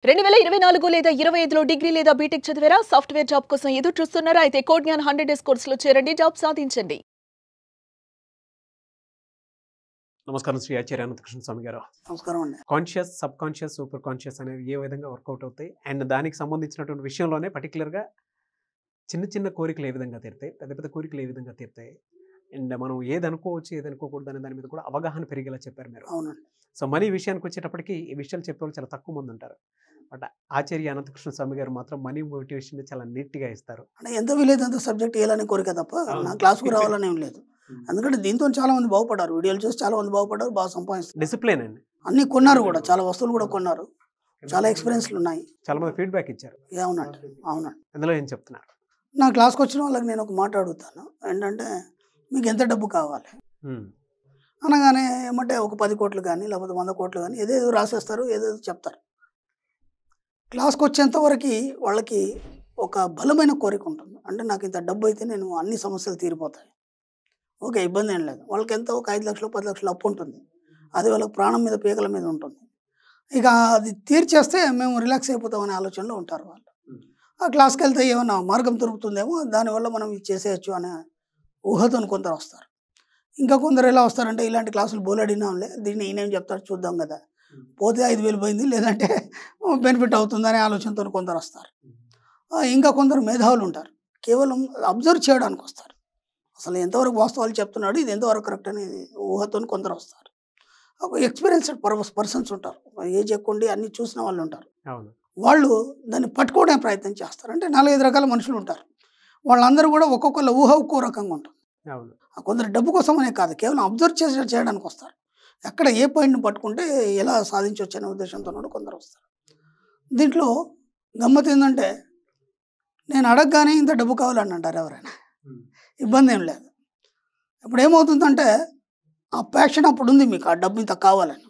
2024 లేదా 25లో డిగ్రీ లేదా బీటెక్ చదివారా? సాఫ్ట్‌వేర్ జాబ్ కోసం ఎదురు చూస్తున్నారా? అయితే కోడ్ జ్ఞాన్ 100 డేస్ కోర్సులో చేరండి, జాబ్ సాధించండి. నమస్కారం శ్రీ ఆచార్య అనంతకృష్ణ స్వామి గారు. నమస్కారం అండి. Conscious, sub conscious, super conscious అనేవి ఏ విధంగా వర్కౌట్ అవుతాయి అండ్ దానికి సంబంధించినటువంటి విషయంలోనే పర్టికులర్గా చిన్న చిన్న కోరికలు ఏ విధంగా తీరుతాయి, పెద్ద పెద్ద కోరికలు ఏ విధంగా తీరుతాయి అండ్ మనం ఏది అనుకోవచ్చు ఏది అనుకోకూడదు అనే దాని మీద కూడా అవగాహన పెరిగేలా చెప్పారు మీరు. అవునండి. సో మనీ విషయానికి వచ్చేటప్పటికి ఈ విషయాలు చెప్పేవాళ్ళు చాలా తక్కువ మంది ఉంటారు. బట్ ఆచార్య అనంతకృష్ణ స్వామి గారు మాత్రం మనీ మోటివేషన్ చాలా నీట్గా ఇస్తారు. అంటే ఎంత వీలైతే అంత సబ్జెక్ట్ వేయాలని కోరిక తప్ప నా క్లాస్కు రావాలని ఏం లేదు. ఎందుకంటే దీంతో చాలా మంది బాగుపడ్డారు, వీడియోలు చూసి చాలా మంది బాగుపడ్డారు, బాగా సంపాదిస్తారు. డిసిప్లిన్ అండి, అన్ని కొన్నారు కూడా, చాలా వస్తువులు కూడా కొన్నారు, చాలా ఎక్స్పీరియన్స్లు ఉన్నాయి. చాలా మంది ఫీడ్బ్యాక్ ఇచ్చారు. అవునండి, అవునండి. అందులో ఏం చెప్తున్నారు? నా క్లాస్కి వచ్చిన వాళ్ళకి నేను ఒక మాట అడుగుతాను, ఏంటంటే మీకు ఎంత డబ్బు కావాలి అనగానే ఏమంటే ఒక 10 కోట్లు కానీ లేకపోతే 100 కోట్లు కానీ ఏదేదో రాసేస్తారు, ఏదేదో చెప్తారు. క్లాస్కి వచ్చేంత వరకు వాళ్ళకి ఒక బలమైన కోరిక ఉంటుంది. అంటే నాకు ఇంత డబ్బు అయితే నేను అన్ని సమస్యలు తీరిపోతాయి, ఓకే, ఇబ్బంది ఏం లేదు. వాళ్ళకి ఎంత ఒక 5 లక్షలు 10 లక్షలు అప్పు ఉంటుంది, అది వాళ్ళకి ప్రాణం మీద పీకల మీద ఉంటుంది. ఇక అది తీర్చేస్తే మేము రిలాక్స్ అయిపోతామనే ఆలోచనలో ఉంటారు వాళ్ళు. ఆ క్లాస్కి వెళ్తే ఏమన్నా మార్గం దొరుకుతుందేమో, దానివల్ల మనం ఇది చేసేయచ్చు అనే ఊహతో కొందరు వస్తారు. ఇంకా కొందరు ఎలా వస్తారంటే, ఇలాంటి క్లాసులు బోలెడినాంలే, దీన్ని ఈయనేం చెప్తాడు చూద్దాం కదా, పోతే 5,000 పోయింది, లేదంటే బెనిఫిట్ అవుతుందనే ఆలోచనతో కొందరు వస్తారు. ఇంకా కొందరు మేధావులు ఉంటారు, కేవలం అబ్జర్వ్ చేయడానికి వస్తారు. అసలు ఎంతవరకు వాస్తవాలు చెప్తున్నాడు, ఇది ఎంతవరకు కరెక్ట్ అనేది ఊహతో కొందరు వస్తారు. ఎక్స్పీరియన్స్డ్ పర్సన్స్ ఉంటారు, ఏజ్ ఎక్కువ ఉండి అన్ని చూసిన వాళ్ళు ఉంటారు. వాళ్ళు దాన్ని పట్టుకోవడానికి ప్రయత్నం చేస్తారు. అంటే 4-5 రకాల మనుషులు ఉంటారు. వాళ్ళందరూ కూడా ఒక్కొక్కళ్ళ ఊహ ఒక్కో రకంగా ఉంటుంది. కొందరు డబ్బు కోసం అనే కాదు, కేవలం అబ్జర్వ్ చేయడానికి వస్తారు. ఎక్కడ ఏ పాయింట్ని పట్టుకుంటే ఎలా సాధించవచ్చు అనే ఉద్దేశంతో కొందరు వస్తారు. దీంట్లో గమ్మత్ ఏంటంటే, నేను అడగగానే ఇంత డబ్బు కావాలని అంటారు ఎవరైనా, ఇబ్బంది ఏం లేదు. ఇప్పుడు ఏమవుతుందంటే, ఆ ప్యాషన్ అప్పుడు ఉంది మీకు, ఆ డబ్బు ఇంత కావాలని.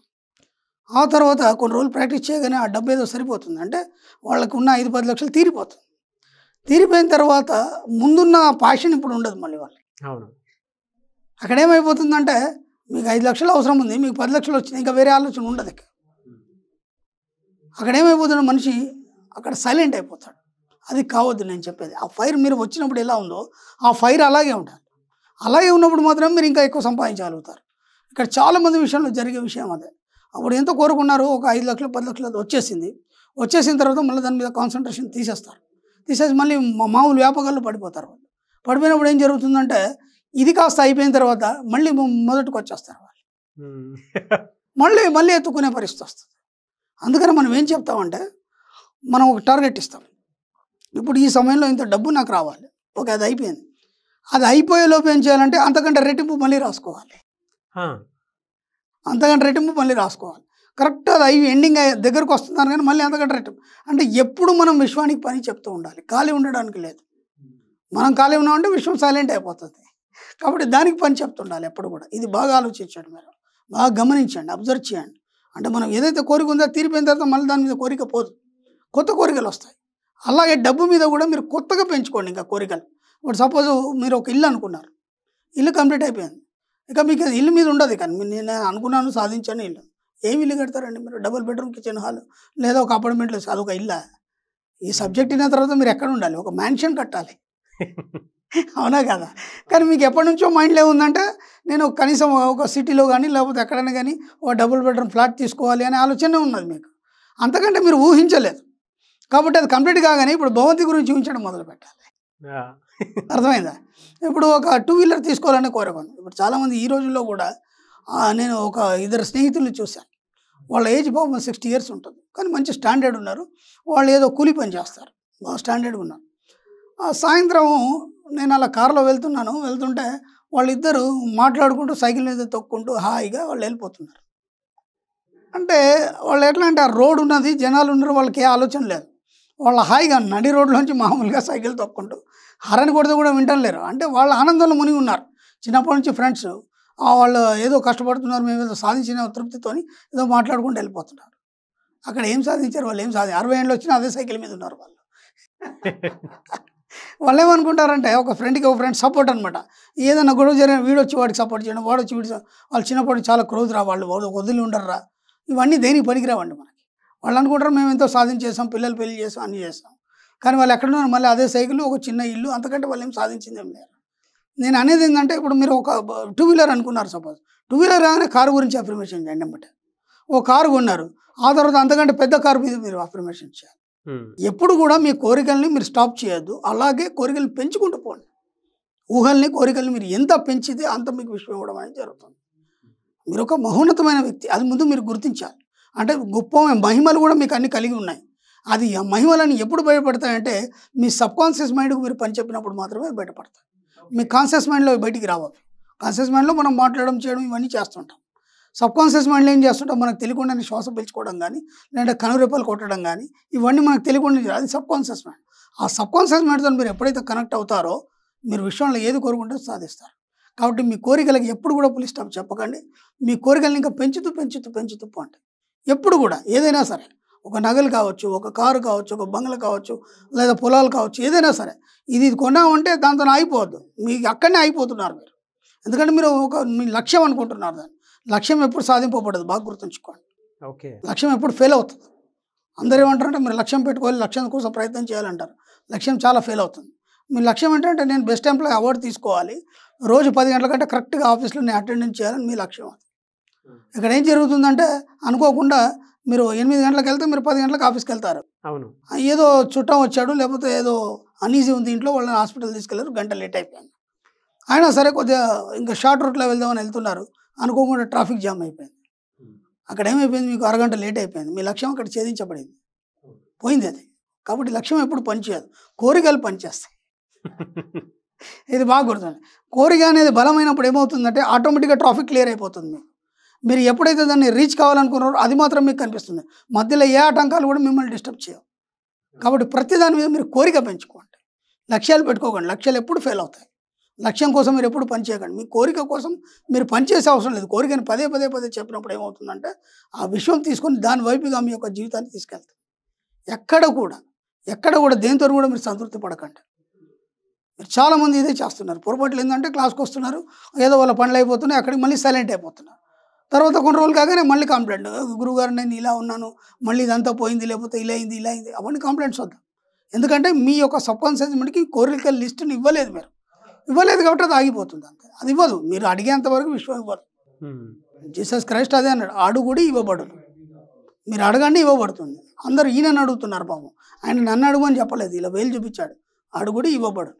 ఆ తర్వాత కొన్ని రోజులు ప్రాక్టీస్ చేయగానే ఆ డబ్బు ఏదో సరిపోతుంది, అంటే వాళ్ళకు ఉన్న 5-10 లక్షలు తీరిపోతుంది. తీరిపోయిన తర్వాత ముందున్న ప్యాషన్ ఇప్పుడు ఉండదు మళ్ళీ వాళ్ళకి. అక్కడ ఏమైపోతుందంటే, మీకు 5 లక్షలు అవసరం ఉంది, మీకు 10 లక్షలు వచ్చింది, ఇంకా వేరే ఆలోచన ఉండదు. అక్కడ ఏమైపోతుంది, మనిషి అక్కడ సైలెంట్ అయిపోతాడు. అది కావద్దు నేను చెప్పేది. ఆ ఫైర్ మీరు వచ్చినప్పుడు ఎలా ఉందో ఆ ఫైర్ అలాగే ఉండాలి. అలాగే ఉన్నప్పుడు మాత్రం మీరు ఇంకా ఎక్కువ సంపాదించగలుగుతారు. ఇక్కడ చాలామంది విషయంలో జరిగే విషయం అదే. అప్పుడు ఎంత కోరుకున్నారో ఒక 5 లక్షలు 10 లక్షలు వచ్చేసిన తర్వాత మళ్ళీ దాని మీద కాన్సన్ట్రేషన్ తీసేసి మళ్ళీ మామూలు వ్యాపకాల్లో పడిపోతారు. వాళ్ళు పడిపోయినప్పుడు ఏం జరుగుతుందంటే, ఇది కాస్త అయిపోయిన తర్వాత మళ్ళీ మొదటికి వచ్చేస్తారు వాళ్ళు, మళ్ళీ ఎత్తుకునే పరిస్థితి వస్తుంది. అందుకని మనం ఏం చెప్తామంటే, మనం ఒక టార్గెట్ ఇస్తాం. ఇప్పుడు ఈ సమయంలో ఇంత డబ్బు నాకు రావాలి, ఓకే, అది అయిపోయింది. అది అయిపోయే లోపు ఏం చేయాలంటే అంతకంటే రెట్టింపు మళ్ళీ రాసుకోవాలి. కరెక్ట్ అది ఎండింగ్ దగ్గరకు వస్తున్నారు కానీ మళ్ళీ అంతకంటే రెట్టింపు. అంటే ఎప్పుడు మనం విశ్వానికి పని చెప్తూ ఉండాలి, ఖాళీ ఉండడానికి లేదు. మనం ఖాళీ ఉన్నామంటే విశ్వం సైలెంట్ అయిపోతుంది. కాబట్టి దానికి పని చెప్తుండాలి ఎప్పుడు కూడా. ఇది బాగా ఆలోచించండి, మీరు బాగా గమనించండి, అబ్జర్వ్ చేయండి. అంటే మనం ఏదైతే కోరిక ఉందో తీరిపోయిన తర్వాత మళ్ళీ దాని మీద కోరిక పోదు, కొత్త కోరికలు వస్తాయి. అలాగే డబ్బు మీద కూడా మీరు కొత్తగా పెంచుకోండి ఇంకా కోరికలు. ఇప్పుడు సపోజ్ మీరు ఒక ఇల్లు అనుకున్నారు, ఇల్లు కంప్లీట్ అయిపోయింది, ఇక మీకు ఇల్లు మీద ఉండదు. కానీ నేను అనుకున్నాను సాధించాను ఇల్లు. ఏమి ఇల్లు కడతారండి మీరు? డబుల్ బెడ్రూమ్ కిచెన్ హాల్ లేదా ఒక అపార్ట్మెంట్లో, అదొక ఇల్లా? ఈ సబ్జెక్ట్ అయిన తర్వాత మీరు ఎక్కడ ఉండాలి? ఒక మ్యాన్షన్ కట్టాలి, అవునా కదా? కానీ మీకు ఎప్పటి నుంచో మైండ్లో ఏముందంటే, నేను కనీసం ఒక సిటీలో కానీ లేకపోతే ఎక్కడైనా కానీ ఒక డబుల్ బెడ్రూమ్ ఫ్లాట్ తీసుకోవాలి అనే ఆలోచన ఉన్నది మీకు. అంతకంటే మీరు ఊహించలేదు. కాబట్టి అది కంప్లీట్ కాగానే ఇప్పుడు భవంతి గురించి ఊహించడం మొదలు పెట్టాలి. అర్థమైందా? ఇప్పుడు ఒక 2 వీలర్ తీసుకోవాలనే కోరిక ఉంది. ఇప్పుడు చాలామంది ఈ రోజుల్లో కూడా, నేను ఒక 2 స్నేహితులను చూశాను. వాళ్ళ ఏజ్ పాపం 60 years ఉంటుంది, కానీ మంచి స్టాండర్డ్ ఉన్నారు. వాళ్ళు ఏదో కూలి పని చేస్తారు, బాగా స్టాండర్డ్గా ఉన్నారు. సాయంత్రం నేను అలా కారులో వెళ్తుంటే వాళ్ళిద్దరూ మాట్లాడుకుంటూ సైకిల్ మీద తొక్కుంటూ హాయిగా వాళ్ళు వెళ్ళిపోతున్నారు. అంటే వాళ్ళు ఎట్లా అంటే, ఆ రోడ్ ఉన్నది, జనాలు ఉన్నారు, వాళ్ళకి ఏ ఆలోచన లేదు. వాళ్ళ హాయిగా నడి రోడ్లోంచి మామూలుగా సైకిల్ తొక్కుంటూ హరని కొడితే కూడా వింటలేరు. అంటే వాళ్ళ ఆనందంలో మునిగి ఉన్నారు. చిన్నప్పటి నుంచి ఫ్రెండ్స్, వాళ్ళు ఏదో కష్టపడుతున్నారు, మేము ఏదో సాధించిన తృప్తితో ఏదో మాట్లాడుకుంటూ వెళ్ళిపోతున్నారు. అక్కడ ఏం సాధించారు వాళ్ళు? 60 ఏళ్ళు వచ్చినా అదే సైకిల్ మీద ఉన్నారు వాళ్ళు. వాళ్ళు ఏమనుకుంటారంటే, ఒక ఫ్రెండ్కి ఒక ఫ్రెండ్ సపోర్ట్ అనమాట. ఏదైనా గొడవ జరిగిన వీడొచ్చి వాడికి సపోర్ట్ చేయడం, వాడొచ్చి వాళ్ళు చిన్నప్పటి చాలా క్లోజ్ రా, వాళ్ళు వదిలి ఉండర్రా, ఇవన్నీ దేనికి పనికిరావండి మనకి. వాళ్ళు అనుకుంటారు మేము ఎంతో సాధించేసాం, పిల్లలు పెళ్లి చేసాం, అన్నీ చేస్తాం. కానీ వాళ్ళు ఎక్కడున్నారు మళ్ళీ అదే సైకిల్, ఒక చిన్న ఇల్లు, అంతకంటే వాళ్ళు ఏం సాధించింది ఏం లేదు. నేను అనేది ఏంటంటే ఇప్పుడు మీరు ఒక 2 వీలర్ అనుకున్నారు, సపోజ్ 2 వీలర్ రాగానే కారు గురించి అఫర్మేషన్ చేయండి అన్నమాట. ఓ కారు కొన్నారు, ఆ తర్వాత అంతకంటే పెద్ద కారు మీద మీరు అఫర్మేషన్ చేయాలి. ఎప్పుడు కూడా మీ కోరికల్ని మీరు స్టాప్ చేయొద్దు, అలాగే కోరికల్ని పెంచుకుంటూ పోండి. ఊహల్ని కోరికల్ని మీరు ఎంత పెంచితే అంత మీకు విశ్వం ఇవ్వడం అనేది జరుగుతుంది. మీరు ఒక మహోన్నతమైన వ్యక్తి, అది ముందు మీరు గుర్తించాలి. అంటే గొప్ప మహిమలు కూడా మీకు అన్ని కలిగి ఉన్నాయి. అది ఆ మహిమలని ఎప్పుడు బయటపడతాయంటే మీ సబ్కాన్షియస్ మైండ్కి మీరు పని చెప్పినప్పుడు మాత్రమే బయటపడతాయి. మీ కాన్షియస్ మైండ్లో బయటికి రావాలి. కాన్షియస్ మైండ్లో మనం మాట్లాడడం, చేయడం ఇవన్నీ చేస్తుంటాం. సబ్కాన్షియస్ మైండ్లో ఏం చేస్తుంటాం, మనకు తెలియకుండానే శ్వాస పీల్చుకోవడం కానీ, లేదంటే కనురెప్పలు కొట్టడం కానీ, ఇవన్నీ మనకు తెలియకుండా అది సబ్కాన్షియస్ మైండ్. ఆ సబ్కాన్షియస్ మైండ్తో మీరు ఎప్పుడైతే కనెక్ట్ అవుతారో మీరు విశ్వంలో ఏది కోరుకుంటే సాధిస్తారు. కాబట్టి మీ కోరికలకి ఎప్పుడు కూడా పులి స్టాప్ చెప్పకండి. మీ కోరికలను ఇంకా పెంచుతూ పెంచుతూ పెంచుతూ పోండి. ఎప్పుడు కూడా ఏదైనా సరే, ఒక నగలు కావచ్చు, ఒక కారు కావచ్చు, ఒక బంగ్లా కావచ్చు, లేదా పొలాలు కావచ్చు, ఏదైనా సరే ఇది కొన్నామంటే దాంతో ఆగిపోవద్దు. మీకు అక్కడనే అయిపోతున్నారు మీరు. ఎందుకంటే మీరు మీ లక్ష్యం అనుకుంటున్నారు. దాన్ని లక్ష్యం ఎప్పుడు సాధింపబడదు, బాగా గుర్తుంచుకోండి. ఓకే, లక్ష్యం ఎప్పుడు ఫెయిల్ అవుతుంది. అందరూ ఏమంటారంటే మీరు లక్ష్యం పెట్టుకోవాలి, లక్ష్యం కోసం ప్రయత్నం చేయాలంటారు. లక్ష్యం చాలా ఫెయిల్ అవుతుంది. మీ లక్ష్యం ఏంటంటే నేను బెస్ట్ ఎంప్లాయీ అవార్డు తీసుకోవాలి, రోజు 10 గంటల కంటే కరెక్ట్గా ఆఫీస్లో నేను అటెండెన్స్ చేయాలని మీ లక్ష్యం. అది ఇక్కడ ఏం జరుగుతుందంటే అనుకోకుండా మీరు 8 గంటలకు వెళ్తే మీరు 10 గంటలకు ఆఫీస్కి వెళ్తారు. అవును, ఏదో చుట్టం వచ్చాడు, లేకపోతే ఏదో అనీజీ ఉంది ఇంట్లో, వాళ్ళని హాస్పిటల్ తీసుకెళ్లారు, గంట లేట్ అయిపోయింది. అయినా సరే కొద్దిగా ఇంకా షార్ట్ రూట్లో వెళ్దామని వెళ్తున్నారు, అనుకోకుండా ట్రాఫిక్ జామ్ అయిపోయింది. అక్కడ ఏమైపోయింది, మీకు అరగంట లేట్ అయిపోయింది. మీ లక్ష్యం అక్కడ ఛేదించబడింది, పోయింది అది. కాబట్టి లక్ష్యం ఎప్పుడు పనిచేయదు, కోరికలు పనిచేస్తాయి. ఇది బాగా గుర్తుంది. కోరిక అనేది బలమైనప్పుడు ఏమవుతుందంటే ఆటోమేటిక్గా ట్రాఫిక్ క్లియర్ అయిపోతుంది. మీరు ఎప్పుడైతే దాన్ని రీచ్ కావాలనుకున్నారో అది మాత్రం మీకు కనిపిస్తుంది. మధ్యలో ఏ ఆటంకాలు కూడా మిమ్మల్ని డిస్టర్బ్ చేయవు. కాబట్టి ప్రతి దాని మీద మీరు కోరిక పెంచుకోండి, లక్ష్యాలు పెట్టుకోకండి. లక్ష్యాలు ఎప్పుడు ఫెయిల్ అవుతాయి. లక్ష్యం కోసం మీరు ఎప్పుడు పని చేయకండి. మీ కోరిక కోసం మీరు పనిచేసే అవసరం లేదు. కోరికని పదే పదే పదే చెప్పినప్పుడు ఏమవుతుందంటే ఆ విషయం తీసుకొని దాని వైపుగా మీ యొక్క జీవితాన్ని తీసుకెళ్తారు. ఎక్కడ కూడా దేంతో కూడా మీరు సంతృప్తి పడకండి. మీరు చాలామంది ఇదే చేస్తున్నారు. పొరపాట్లు ఏంటంటే క్లాస్కి వస్తున్నారు, ఏదో వాళ్ళ పనులు అయిపోతున్నాయి, అక్కడికి మళ్ళీ సైలెంట్ అయిపోతున్నారు. తర్వాత కొన్ని రోజులు కాగానే మళ్ళీ కంప్లైంట్, గురువుగారు నేను ఇలా ఉన్నాను, మళ్ళీ ఇదంతా పోయింది, లేకపోతే ఇలా అయింది. అవన్నీ కంప్లైంట్స్ వద్దాం. ఎందుకంటే మీ యొక్క సబ్కాన్షియస్ మైండ్కి కోరికల లిస్టుని ఇవ్వలేదు కాబట్టి అది ఆగిపోతుంది. అంతే, అది ఇవ్వదు. మీరు అడిగేంత వరకు విశ్వం ఇవ్వదు. జీసస్ క్రైస్ట్ అదే అన్నాడు, అడుగుడి ఇవ్వబడును. మీరు అడగండి ఇవ్వబడుతుంది. అందరూ ఈయనని అడుగుతున్నారు పాపం. ఆయన నన్ను అడుగు అని చెప్పలేదు, ఇలా వేలు చూపించాడు, అడుగుడి ఇవ్వబడును.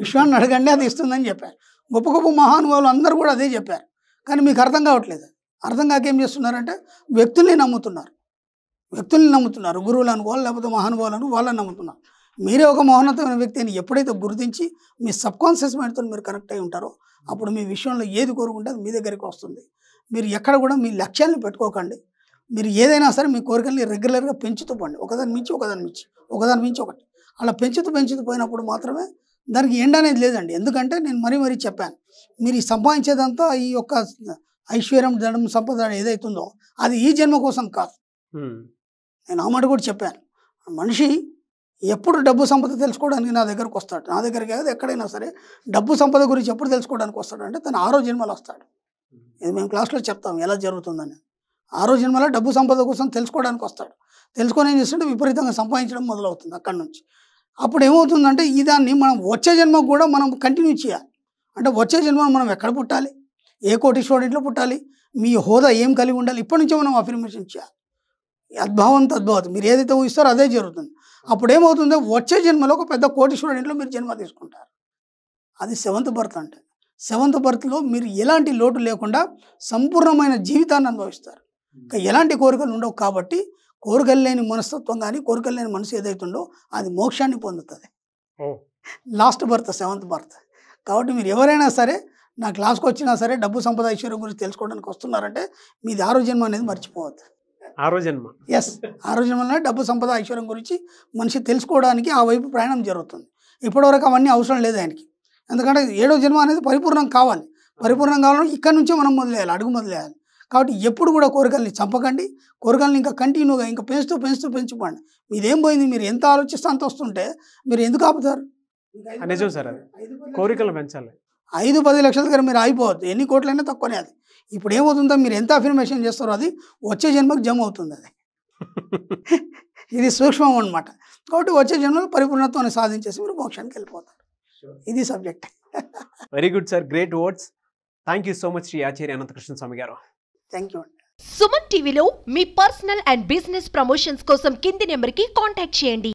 విశ్వాన్ని అడగండి అది ఇస్తుందని చెప్పారు. గొప్ప గొప్ప మహానుభావులు అందరూ కూడా అదే చెప్పారు. కానీ మీకు అర్థం కావట్లేదు. అర్థం కాక ఏం చేస్తున్నారంటే వ్యక్తుల్ని నమ్ముతున్నారు, గురువులు అనుకోవాలి, లేకపోతే మహానుభావులను వాళ్ళని నమ్ముతున్నారు. మీరే ఒక మహోన్నతమైన వ్యక్తి అని ఎప్పుడైతే గుర్తించి మీ సబ్కాన్షియస్ మైండ్తో మీరు కనెక్ట్ అయి ఉంటారో అప్పుడు మీ విషయంలో ఏది కోరుకుంటే అది మీ దగ్గరికి వస్తుంది. మీరు ఎక్కడ కూడా మీ లక్ష్యాన్ని పెట్టుకోకండి. మీరు ఏదైనా సరే మీ కోరికల్ని రెగ్యులర్గా పెంచుతూ పోండి, ఒకదాని మించి ఒకటి. అలా పెంచుతూ పోయినప్పుడు మాత్రమే దానికి ఎండ్ అనేది లేదండి. ఎందుకంటే నేను మరీ చెప్పాను, మీరు ఈ సంపాదించేదంతా ఈ యొక్క ఐశ్వర్యం, ధనం, సంపద ఏదైతుందో అది ఈ జన్మ కోసం కాదు. నేను ఆ మాట కూడా చెప్పాను. మనిషి ఎప్పుడు డబ్బు సంపద తెలుసుకోవడానికి నా దగ్గరకు వస్తాడు, నా దగ్గరికి కాదు ఎక్కడైనా సరే డబ్బు సంపద గురించి ఎప్పుడు తెలుసుకోవడానికి వస్తాడు అంటే తను 6వ జన్మలో వస్తాడు. ఇది మేము క్లాస్లో చెప్తాం ఎలా జరుగుతుందని. 6వ జన్మలో డబ్బు సంపద కోసం తెలుసుకోవడానికి వస్తాడు. తెలుసుకొని ఏం చేస్తుంటే విపరీతంగా సంపాదించడం మొదలవుతుంది అక్కడి నుంచి. అప్పుడు ఏమవుతుందంటే ఈ దాన్ని మనం వచ్చే జన్మకు కూడా మనం కంటిన్యూ చేయాలి. అంటే వచ్చే జన్మ మనం ఎక్కడ పుట్టాలి, ఏ కోటీశ్వరుడింట్లో పుట్టాలి, మీ హోదా ఏం కలిగి ఉండాలి, ఇప్పటి నుంచే మనం అఫర్మేషన్ చేయాలి. అద్భావం తద్భావం, మీరు ఏదైతే ఊహిస్తారో అదే జరుగుతుంది. అప్పుడు ఏమవుతుందో వచ్చే జన్మలో ఒక పెద్ద కోటీశ్వరుడింట్లో మీరు జన్మ తీసుకుంటారు. అది 7th బర్త్ అంటే. 7th బర్త్లో మీరు ఎలాంటి లోటు లేకుండా సంపూర్ణమైన జీవితాన్ని అనుభవిస్తారు. ఇంకా ఎలాంటి కోరికలు ఉండవు. కాబట్టి కోరికలు లేని మనస్తత్వం కానీ కోరికలు లేని మనసు ఏదైతుందో అది మోక్షాన్ని పొందుతుంది. Last birth 7th birth. కాబట్టి మీరు ఎవరైనా సరే నా క్లాస్కి వచ్చినా సరే డబ్బు సంపద ఐశ్వర్యం గురించి తెలుసుకోవడానికి వస్తున్నారంటే మీది 6వ జన్మ అనేది మర్చిపోవద్దు. 6వ జన్మ, ఎస్, 6వ జన్మలో డబ్బు సంపద ఐశ్వర్యం గురించి మనిషి తెలుసుకోవడానికి ఆ వైపు ప్రయాణం జరుగుతుంది. ఇప్పటివరకు అవన్నీ అవసరం లేదు ఆయనకి. ఎందుకంటే 7వ జన్మ అనేది పరిపూర్ణం కావాలి. పరిపూర్ణం కావాలంటే ఇక్కడ నుంచే మనం మొదలెయ్యాలి, అడుగు మొదలెయ్యాలి. కాబట్టి ఎప్పుడు కూడా కోరికల్ని చంపకండి. కోరికల్ని ఇంకా కంటిన్యూగా ఇంకా పెంచుకోండి. మీదేం పోయింది, మీరు ఎంత ఆలోచిస్తే అంత వస్తుంటే మీరు ఎందుకు ఆపుతారు? నిజం సార్, అది కోరికలు పెంచాలి. 5-10 లక్షల దగ్గర మీరు ఆగిపోవద్దు. ఎన్ని కోట్లైనా తక్కువనే అది. ఇప్పుడు ఏమవుతుందో మీరు ఎంత అఫర్మేషన్ చేస్తారో అది వచ్చే జన్మకు జమ అవుతుంది. అది ఇది సూక్ష్మం అన్నమాట. కాబట్టి వచ్చే జన్మలో పరిపూర్ణత్వాన్ని సాధించేసి మీరు మోక్షానికి వెళ్ళిపోతారు. ఇది subject. Very good sir, great words. Thank you so much Shri Acharya Anantakrishna Swami garu. Thank you. Suman టీవీలో మీ పర్సనల్ అండ్ బిజినెస్ ప్రమోషన్స్ కోసం కింది నెంబర్కి కాంటాక్ట్ చేయండి.